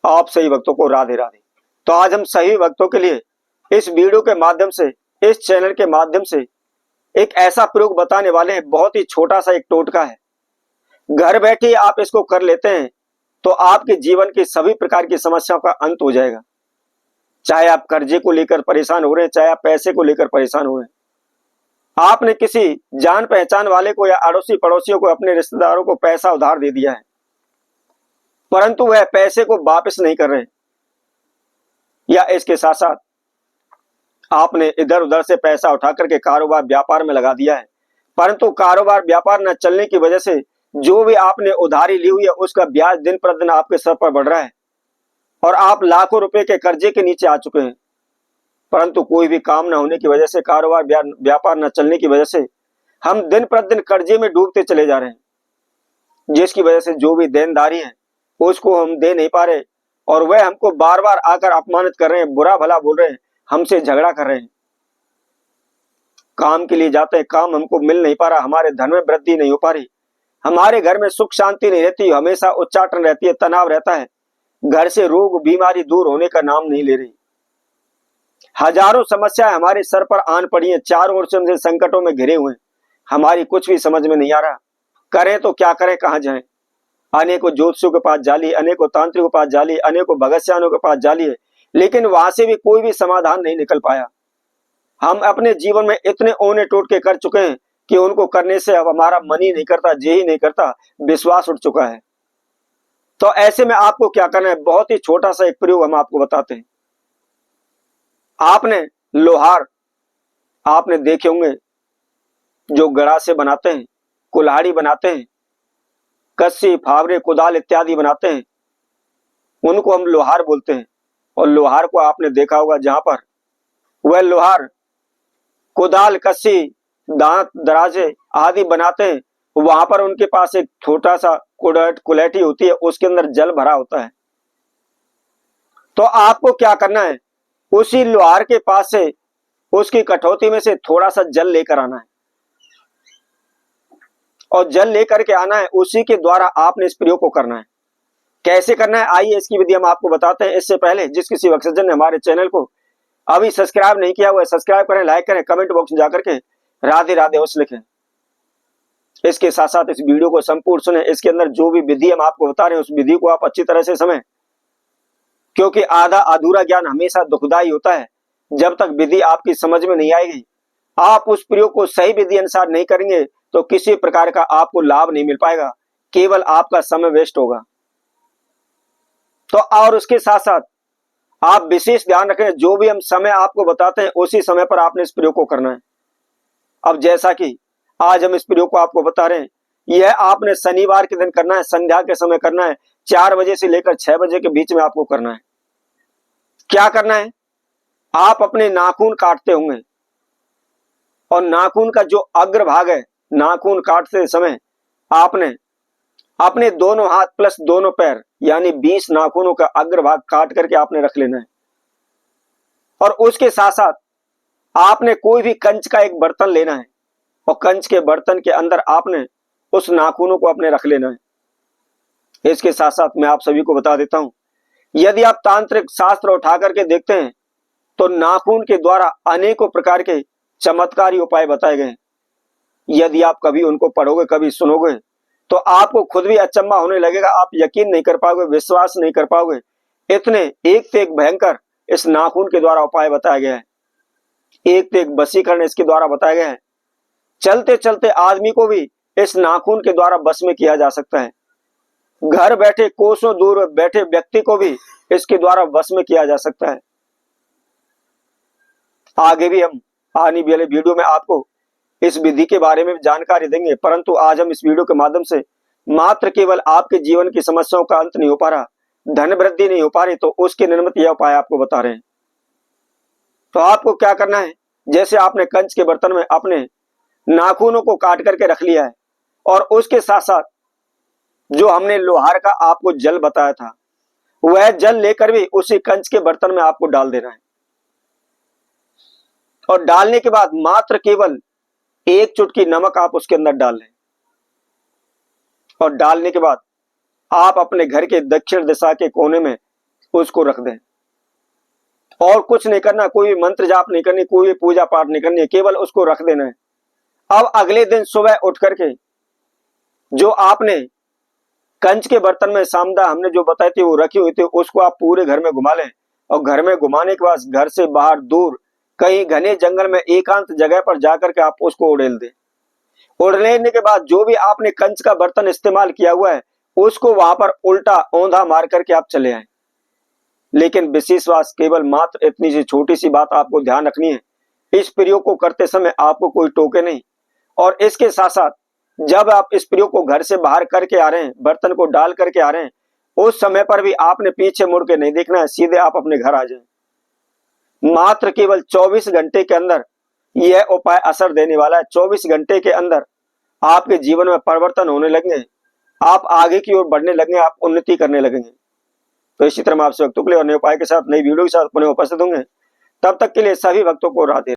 आप सही भक्तों को राधे राधे। तो आज हम सही भक्तों के लिए इस वीडियो के माध्यम से, इस चैनल के माध्यम से एक ऐसा प्रयोग बताने वाले हैं। बहुत ही छोटा सा एक टोटका है, घर बैठे आप इसको कर लेते हैं तो आपके जीवन की सभी प्रकार की समस्याओं का अंत हो जाएगा। चाहे आप कर्जे को लेकर परेशान हो रहे हैं, चाहे आप पैसे को लेकर परेशान हो रहे हैं, आपने किसी जान पहचान वाले को या अड़ोसी पड़ोसियों को, अपने रिश्तेदारों को पैसा उधार दे दिया है, परंतु वह पैसे को वापस नहीं कर रहे, या इसके साथ साथ आपने इधर उधर से पैसा उठा करके कारोबार व्यापार में लगा दिया है, परंतु कारोबार व्यापार न चलने की वजह से जो भी आपने उधारी ली हुई है उसका ब्याज दिन प्रतिदिन आपके सर पर बढ़ रहा है और आप लाखों रुपए के कर्जे के नीचे आ चुके हैं। परंतु कोई भी काम न होने की वजह से, कारोबार व्यापार न चलने की वजह से हम दिन प्रतिदिन कर्जे में डूबते चले जा रहे हैं, जिसकी वजह से जो भी देनदारी है उसको हम दे नहीं पा रहे और वह हमको बार बार आकर अपमानित कर रहे हैं, बुरा भला बोल रहे हैं, हमसे झगड़ा कर रहे हैं। काम के लिए जाते हैं, काम हमको मिल नहीं पा रहा, हमारे धन में वृद्धि नहीं हो पा रही, हमारे घर में सुख शांति नहीं रहती, हमेशा उच्चाटन रहती है, तनाव रहता है, घर से रोग बीमारी दूर होने का नाम नहीं ले रही। हजारों समस्याएं हमारे सर पर आन पड़ी हैं, चारों ओर से हमसे संकटों में घिरे हुए हैं, हमारी कुछ भी समझ में नहीं आ रहा, करें तो क्या करें, कहां जाएं। अनेकों ज्योतिषियों के पास जाली, अनेकों तांत्रिकों के पास जाली, अनेकों भगस्यानों के पास जाली है, लेकिन वहां से भी कोई भी समाधान नहीं निकल पाया। हम अपने जीवन में इतने ओने टोटके कर चुके हैं कि उनको करने से अब हमारा मन ही नहीं करता, जी ही नहीं करता, विश्वास उठ चुका है। तो ऐसे में आपको क्या करना है, बहुत ही छोटा सा एक प्रयोग हम आपको बताते हैं। आपने लोहार आपने देखे होंगे, जो गड़ा से बनाते हैं, कुल्हाड़ी बनाते हैं, कस्सी फावरे कुदाल इत्यादि बनाते हैं, उनको हम लोहार बोलते हैं। और लोहार को आपने देखा होगा, जहां पर वह लोहार कुदाल कस्सी दांत दराजे आदि बनाते हैं, वहां पर उनके पास एक छोटा सा कुलेठी होती है, उसके अंदर जल भरा होता है। तो आपको क्या करना है, उसी लोहार के पास से, उसकी कठौती में से थोड़ा सा जल लेकर आना है और जल लेकर के आना है, उसी के द्वारा आपने इस प्रयोग को करना है। कैसे करना है, आइए इसकी विधि हम आपको बताते हैं। इससे पहले जिस किसी भक्तजन ने हमारे चैनल को अभी सब्सक्राइब नहीं किया हुआ है, सब्सक्राइब करें, लाइक करें, कमेंट बॉक्स में जाकर के राधे राधे अवश्य लिखें। इसके साथ साथ इस वीडियो को संपूर्ण सुने, इसके अंदर जो भी विधि हम आपको बता रहे हैं उस विधि को आप अच्छी तरह से समझें, क्योंकि आधा अधूरा ज्ञान हमेशा दुखदायी होता है। जब तक विधि आपकी समझ में नहीं आएगी, आप उस प्रयोग को सही विधि अनुसार नहीं करेंगे तो किसी प्रकार का आपको लाभ नहीं मिल पाएगा, केवल आपका समय वेस्ट होगा। तो और उसके साथ साथ आप विशेष ध्यान रखें, जो भी हम समय आपको बताते हैं उसी समय पर आपने इस प्रयोग को करना है। अब जैसा कि आज हम इस प्रयोग को आपको बता रहे हैं, यह आपने शनिवार के दिन करना है, संध्या के समय करना है, 4 बजे से लेकर 6 बजे के बीच में आपको करना है। क्या करना है, आप अपने नाखून काटते होंगे और नाखून का जो अग्रभाग है, नाखून काटते समय आपने अपने दोनों हाथ प्लस दोनों पैर यानी 20 नाखूनों का अग्रभाग काट करके आपने रख लेना है। और उसके साथ साथ आपने कोई भी कंच का एक बर्तन लेना है और कंच के बर्तन के अंदर आपने उस नाखूनों को अपने रख लेना है। इसके साथ साथ मैं आप सभी को बता देता हूं, यदि आप तांत्रिक शास्त्र उठा करके देखते हैं तो नाखून के द्वारा अनेकों प्रकार के चमत्कारी उपाय बताए गए। यदि आप कभी उनको पढ़ोगे, कभी सुनोगे, तो आपको खुद भी अचंभा होने लगेगा, आप यकीन नहीं कर पाओगे, विश्वास नहीं कर पाओगे, इतने एक से एक भयंकर इस नाखून के द्वारा उपाय बताया गया है। एक से एक वशीकरण इसके द्वारा बताया गया है। चलते चलते आदमी को भी इस नाखून के द्वारा बस में किया जा सकता है। घर बैठे कोसों दूर बैठे व्यक्ति को भी इसके द्वारा बस में किया जा सकता है। आगे भी हम आने वाले वीडियो में आपको इस विधि के बारे में जानकारी देंगे, परंतु आज हम इस वीडियो के माध्यम से मात्र केवल आपके जीवन की समस्याओं का अंत नहीं हो पा रहा, धन वृद्धि नहीं हो पा रही, तो उसके निर्मित यह उपाय आपको बता रहे हैं। तो आपको क्या करना है, जैसे आपने कंच के बर्तन में अपने नाखूनों को काट करके रख लिया है और उसके साथ साथ जो हमने लोहार का आपको जल बताया था, वह जल लेकर भी उसी कंच के बर्तन में आपको डाल देना है। और डालने के बाद मात्र केवल 1 चुटकी नमक आप उसके अंदर डाल लें। और डालने के बाद आप अपने घर के दक्षिण दिशा के कोने में उसको रख दें और कुछ नहीं करना, कोई भी मंत्र जाप नहीं करनी, कोई भी पूजा पाठ नहीं करनी है, केवल उसको रख देना है। अब अगले दिन सुबह उठ करके जो आपने कंच के बर्तन में सामदा हमने जो बताई थी वो रखी हुई थी, उसको आप पूरे घर में घुमा लें और घर में घुमाने के बाद घर से बाहर दूर कहीं घने जंगल में एकांत जगह पर जाकर के आप उसको उड़ेल दें। उड़ेलने के बाद जो भी आपने कंच का बर्तन इस्तेमाल किया हुआ है उसको वहां पर उल्टा औंधा मार करके आप चले आए। लेकिन विशेषवास केवल मात्र इतनी सी छोटी सी बात आपको ध्यान रखनी है, इस प्रयोग को करते समय आपको कोई टोके नहीं। और इसके साथ साथ जब आप इस प्रयोग को घर से बाहर करके आ रहे हैं, बर्तन को डाल करके आ रहे हैं, उस समय पर भी आपने पीछे मुड़ के नहीं देखना है, सीधे आप अपने घर आ जाएं। मात्र केवल 24 घंटे के अंदर यह उपाय असर देने वाला है। 24 घंटे के अंदर आपके जीवन में परिवर्तन होने लगेंगे, आप आगे की ओर बढ़ने लगेंगे, आप उन्नति करने लगेंगे। तो इसी तरह मैं आपसे वक्तों के लिए और नए उपाय के साथ नई वीडियो के साथ पुनः उपस्थित होंगे। तब तक के लिए सभी भक्तों को राधे।